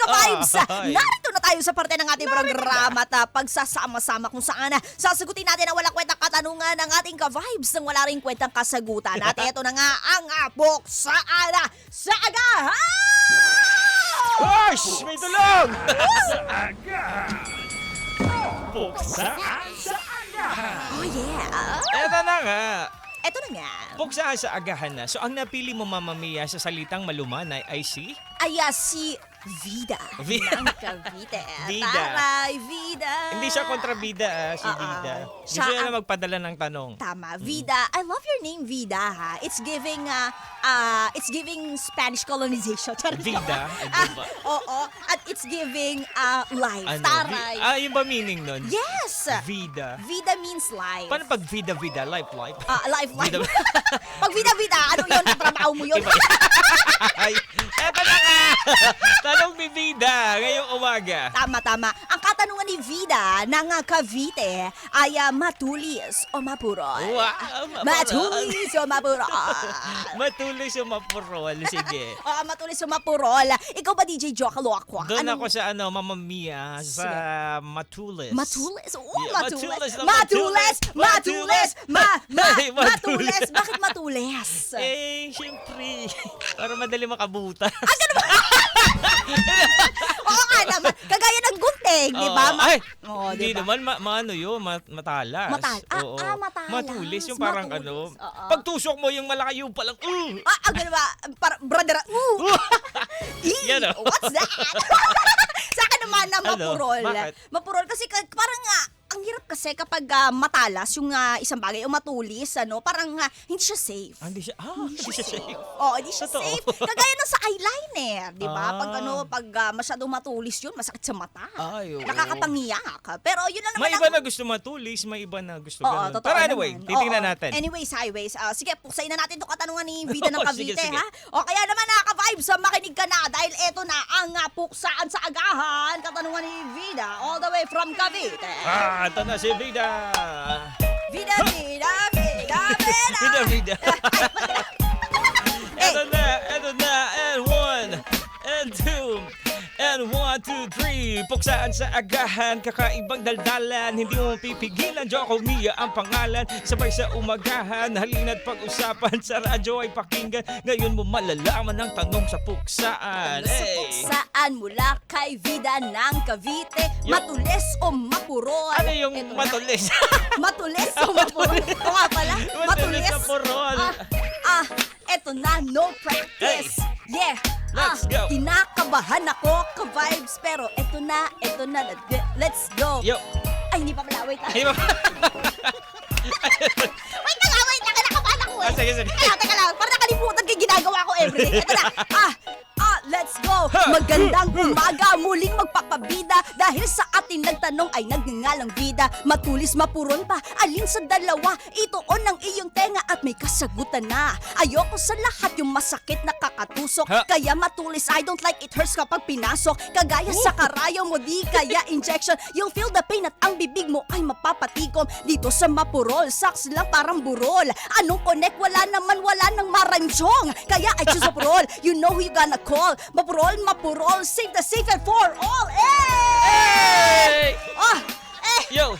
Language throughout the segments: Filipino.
ka-vibes! Ay. Narito na tayo sa parte ng ating programa at pagsasama-sama kung saan sasagutin natin ang walang kwentang katanungan ng ating ka-vibes ng wala ring kwentang kasagutan. At ito na nga ang Puksaan sa Agahan! Gosh! May tulong! Puksaan sa agahan. Oh yeah! Eto na nga. Ito na nga. Puksaan sa agahan na. So ang napili mo mamamiya sa salitang malumanay ay si? Si Vida. Vida. Ng Cavite. Vida. Taray, Vida. Hindi siya kontrabida, si Oo. Vida. Siya Gusto niya ang- na magpadala ng tanong. Tama. Vida. I love your name, Vida, ha? It's giving Spanish colonization. Charot. Vida? Ano ba? Oo. At it's giving life. Ano? Taray. Yung ba meaning nun? Yes! Vida. Vida means life. Paano pag vida? Life? Life. Vida. Pag vida, ano yun? Trabaho mo yun? Ay, eto na nga! Tanong ni Vida ngayong umaga. Tama. Ang katanungan ni Vida ng Cavite ay matulis o mapurol. Wow! Matulis o mapurol. Matulis o mapurol. Sige. Matulis o mapurol. Ikaw ba, DJ Joke Loakwa? Doon ako sa mamamia sa Sige. Matulis. Matulis? Oo, Yeah, matulis. matulis na Matulis! Ay, Matulis! Bakit matulis? Siyempre. Para madali makabutas. Oo nga naman. Kagaya ng gunting, di ba? Ay, Oo, hindi di ba? naman, maano yun, matalas. Oo. Matalas. Matulis, yung parang Matulis, oo. pag tusok mo yung malaki yung palang, Ganun ba? Brother, Yan, oh. What's that? Sa akin naman na Ano? mapurol. Bakit? Mapurol kasi parang ang hirap kasi kapag matalas yung isang bagay o matulis, parang hindi siya safe. Hindi siya safe. Oo, hindi siya Totoo. safe. Kagaya ng sa eyeliner, di ba? Ah. Pag masyadong matulis yun, masakit sa mata. Ay, oo. Nakakapangiyak. Pero yun lang naman May iba na gusto matulis, may iba na gusto Oo, ganun. totoo Pero anyway, naman. titingnan Oo. natin. Anyways, highways. Sige, puksain na natin itong katanungan ni Vida ng Oo, sige, Cavite, sige. ha? O kaya naman nakaka-vibes, makinig ka na dahil eto na ang Puksaan sa Agahan. Katanungan ni Vida all the way from Cavite. Ito na si Vida. Vida. Vida. Ito na, and 1, and 2, and 1, 2, 3. Puksaan sa agahan, kakaibang daldalan. Hindi mo pipigilan, Joko Mia ang pangalan. Sabay sa umagahan, halina't pag-usapan. Sa radyo ay pakinggan, ngayon mo malalaman ang tanong sa puksaan. Sa Hey! Puksaan mula kay Vida ng Cavite, Yo. matulis o mapurol? Ano yung Eto na. matulis? Matulis o mapurol? O nga pala, Matulis na purol. Eto na, no practice. Yeah. Let's go. Kinakabahan ako, ka-vibes, pero eto na, let's go. Yo! Ay, hindi pa pala, wait lang. Hey, ma- Wait lang, nakabahan ako eh. Sige. Teka lang, parang nakalimutan kay ginagawa ko everyday. Eto na, let's go. Magandang umaga, muling magpapabida. Dahil sa atin nagtanong ay nagngangalang Vida. Matulis mapuron pa, alin sa dalawa? Ituon ang iyong tenga at may kasagutan na. Ayoko sa lahat yung masakit na kakatusok. Ha? Kaya matulis, I don't like it hurts kapag pinasok. Kagaya sa karayo mo, di kaya injection. You'll feel the pain at ang bibig mo ay mapapatikom. Dito sa mapurol, saks lang parang burol. Anong connect? Wala nang maranjong. Kaya I choose mapurol. You know who you gonna call. Mapurol, save the safe and for all. Hey! Eh! Yo!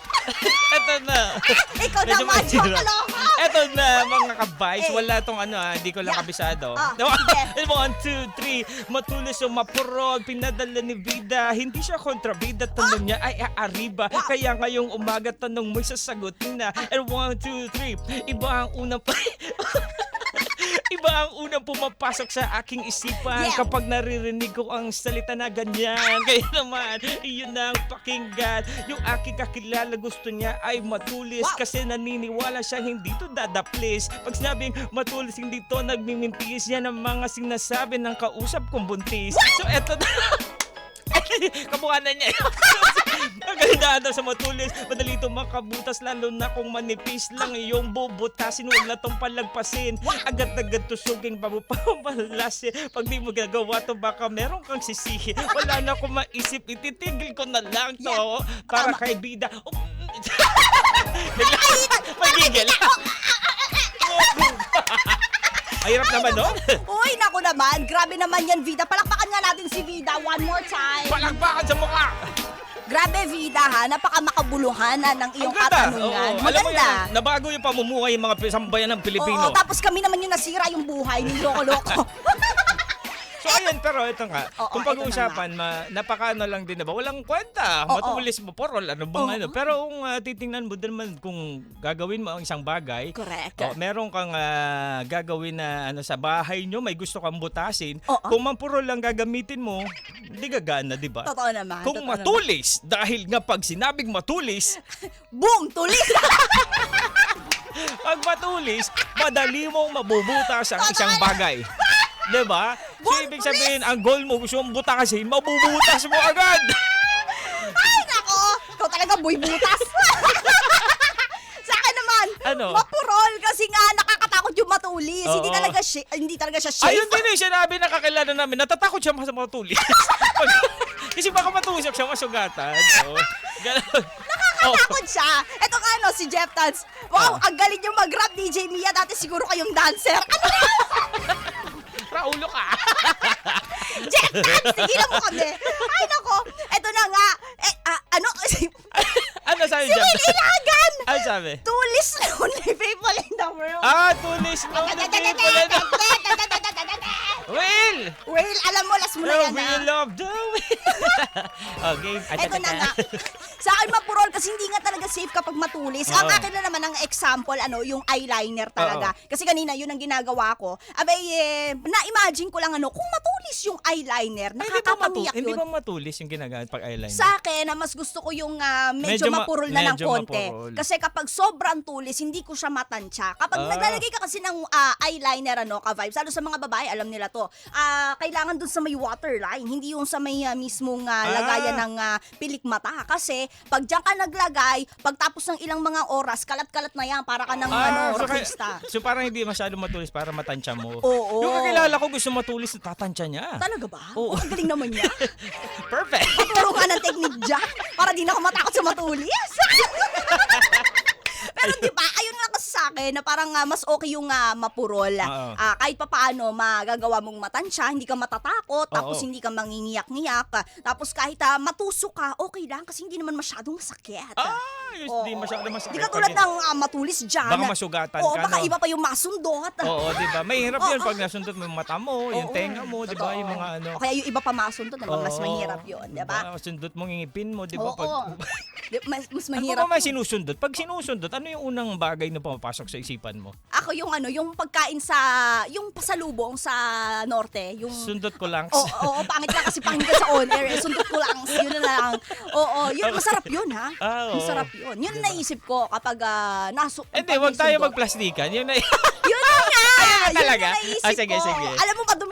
Eto na. Ikaw Medyo naman, mahirap. yung kaloka. Eto na, mga kabays. Eh. Wala tong hindi ko lang Yeah. kabisado. Sige. 1, 2, 3. Matulis o mapurol, pinadala ni Vida. Hindi siya kontrabida, tanong niya ay aariba. Kaya ngayong umaga, tanong mo'y sasagutin na. And 1, 2, 3. Iba ang unang Iba ang unang pumapasok sa aking isipan Yeah. kapag naririnig ko ang salita na ganyan. Kaya naman, iyon ang pakinggan. Yung aking kakilala gusto niya ay matulis kasi naniniwala siya hindi to dadaplis. Pag sinabing matulis, hindi to nagmimintis. Yan ang mga sinasabi ng kausap kong buntis. So eto na. Kamukha na niya. Ang ganda daw sa matulis, madali itong makabutas, lalo na kung manipis lang iyong bubutasin, huwag na itong palagpasin. Agad-agad tusugin bago pa malasin. Pag di mo gagawa to, baka meron kang sisihi. Wala na akong maisip, ititigil ko na lang to. Para kay Vida. Magigil. Mahirap naman, no? Uy, naku naman. Grabe naman yan, Vida. Palakpakan nga natin si Vida one more time. Palakpakan sa mukha! Grabe, Vida, ha? Napaka-makabuluhan ng iyong Ang ganda. katanungan. Oo, alam mo Maganda. yan, nabago yung pamumuhay ng mga sambayan ng Pilipino. Oo, tapos kami naman yung nasira yung buhay ng loko-loko. So ayun, pero ito nga, Oo, kung ito pag-uusapan, napakaano lang din, diba? Walang kwenta, Oo. matulis mo, porol, ano bang Oo. ano. Pero kung titingnan mo din naman, kung gagawin mo ang isang bagay, Correct. meron kang gagawin na ano sa bahay nyo, may gusto kang butasin, Oo. kung mampurol lang gagamitin mo, hindi gagana, diba? Totoo naman. Kung totoo naman. matulis, dahil nga pag sinabing matulis, Boom! Tulis! pag matulis, madali mong mabubutas ang isang bagay. Diba? So, Buong ibig sabihin, ang goal mo, gusto mong butasin, mabubutas mo agad. Ay, nako! Ikaw talaga, boy butas. Sa akin naman, Ano? mapurol kasi nga nakakatakot yung matulis. Oo. Hindi talaga siya safe. Ayun din yung sinabi na kakilala namin, natatakot siya sa matulis. Kasi baka matusok siya, masugatan. So, ganun. Nakakatakot siya. Ito nga ano, si Jeff Tans. Wow, ang galing yung mag-rap, DJ Mia. Dati siguro kayong dancer. Raulo ka. Jeff Tans, tigilan mo kami. Ay, nako. Ito na nga. Ano? Ano sabi Si dyan? Will Ilagan. Ano sabi? Tulis only people in the world. Tulis no the people in the... Will! Will, alam mo, last mo na yan, We ha? love the Will. Okay. Ito na nga. Sa akin mapurol kasi hindi nga talaga safe kapag matulis. Ang Oo. akin na naman ang example, yung eyeliner talaga. Kasi kanina, yun ang ginagawa ko. Abay, na-imagine ko lang kung matulis yung eyeliner, nakakapangiyak Hindi yun. ba matulis yung ginagamit pag eyeliner? Sa akin, mas gusto ko yung medyo Medyo mapurol na ng medyo konti. mapurol. Kasi kapag sobrang tulis, hindi ko siya matansya. Kapag naglalagay ka kasi ng eyeliner, ka-vibes, lalo sa mga babae, alam nila to, kailangan dun sa may waterline, hindi yung sa may mismong lagayan ng pilik mata. Kasi pag diyan ka naglagay, pagtapos ng ilang mga oras, kalat-kalat na yan, para ka ng rockista. So parang hindi masyado matulis para matansya mo. Oo. Yung kakilala ko gusto matulis na tatansya niya. Talaga ba? Oo. Ang galing naman niya. Perfect. Turo nga ng technique dyan para di na ako matakot sa matulis. Pero di ba, ayun nga kasi sa akin na parang mas okay yung mapurol. Oo. Kahit pa paano magagawa mong matansya, hindi ka matatakot, tapos Oo. hindi ka mangingiyak-ngiyak, tapos kahit matusok ka, okay lang kasi hindi naman masyadong masakit. Hindi masyado masakit. Di ka tulad ng matulis dyan. Baka masugatan Oo, ka, baka no? iba pa yung masundot. Oo, di ba? Mahirap yun Oo. pag nasundot mo yung mata mo, yung Oo, tenga mo, di ba? totoo. Yung mga ano. O kaya yung iba pa masundot, mas Oo. mahirap yun, di ba? Sundot mo yung ngipin mo, di ba? Oo. Mas Ano mahirap. ba may sinusundot? Pag sinusundot, ano yung unang bagay na pumapasok sa isipan mo? Ako yung yung pagkain yung pasalubong sa norte, yung Sundot ko lang. Oo, pangit lang kasi pangit ka sa on air. Sundot ko lang, yun na lang. Oo, yun masarap yun, ha? Oo. Masarap yun. Yun ang naisip ko kapag Hindi, wag tayo magplastikan. Yun na Yun na nga! Ayun na Yun talaga? ang naisip Sige, ko. sige. Alam mo, madumi